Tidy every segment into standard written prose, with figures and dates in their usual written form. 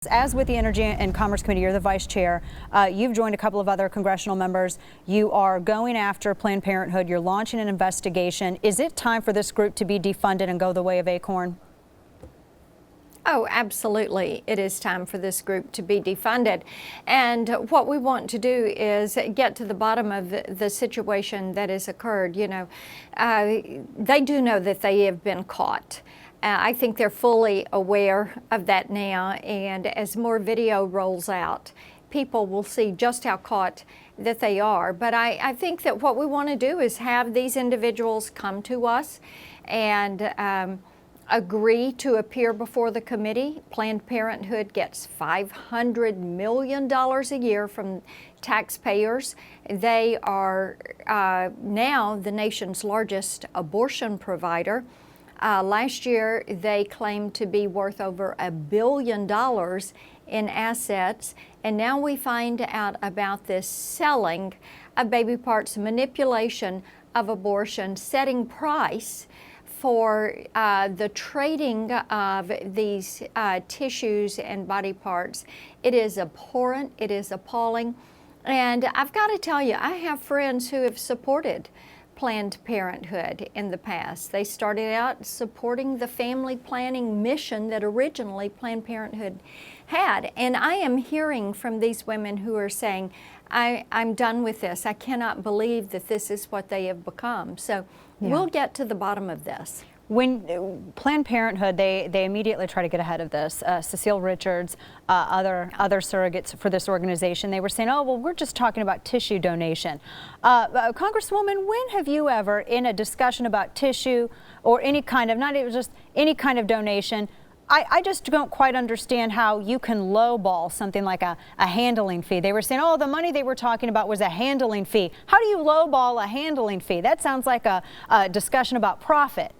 As with the Energy and Commerce Committee, you're the vice chair. You've joined a couple of other congressional members. You are going after Planned Parenthood. You're launching an investigation. Is it time for this group to be defunded and go the way of Acorn? Oh, absolutely. It is time for this group to be defunded. And what we want to do is get to the bottom of the situation that has occurred. You know, they do know that they have been caught. I think they're fully aware of that now, and as more video rolls out, people will see just how caught that they are. But I think that what we want to do is have these individuals come to us and agree to appear before the committee. Planned Parenthood gets $500 million a year from taxpayers. They are now the nation's largest abortion provider. Last year, they claimed to be worth over $1 billion in assets, and now we find out about this selling of baby parts, manipulation of abortion, setting price for the trading of these tissues and body parts. It is abhorrent, it is appalling, and I've got to tell you, I have friends who have supported Planned Parenthood in the past. They started out supporting the family planning mission that originally Planned Parenthood had. And I am hearing from these women who are saying, I'm done with this. I cannot believe that this is what they have become. So we'll get to the bottom of this. When Planned Parenthood, they immediately try to get ahead of this. Cecile Richards, other surrogates for this organization, they were saying, oh, well, we're just talking about tissue donation. Congresswoman, when have you ever, in a discussion about tissue or any kind of, not even just any kind of donation, I just don't quite understand how you can lowball something like a handling fee. They were saying, oh, the money they were talking about was a handling fee. How do you lowball a handling fee? That sounds like a discussion about profit.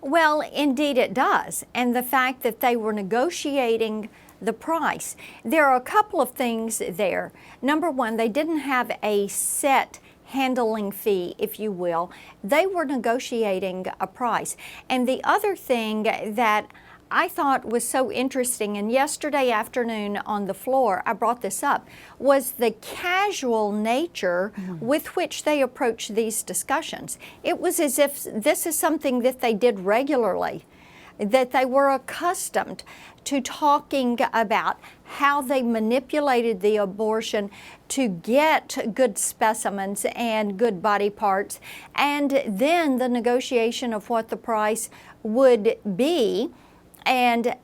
Well, indeed it does. And the fact that they were negotiating the price. There are a couple of things there. Number one, they didn't have a set handling fee, if you will. They were negotiating a price. And the other thing that I thought was so interesting, and yesterday afternoon on the floor, I brought this up, was the casual nature with which they approach these discussions. It was as if this is something that they did regularly, that they were accustomed to talking about how they manipulated the abortion to get good specimens and good body parts, and then the negotiation of what the price would be. And,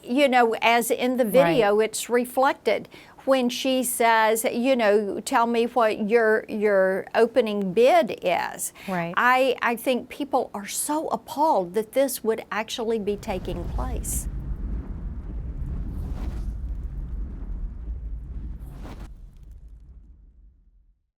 you know, as in the video, it's reflected when she says, you know, tell me what your opening bid is. Right. I think people are so appalled that this would actually be taking place.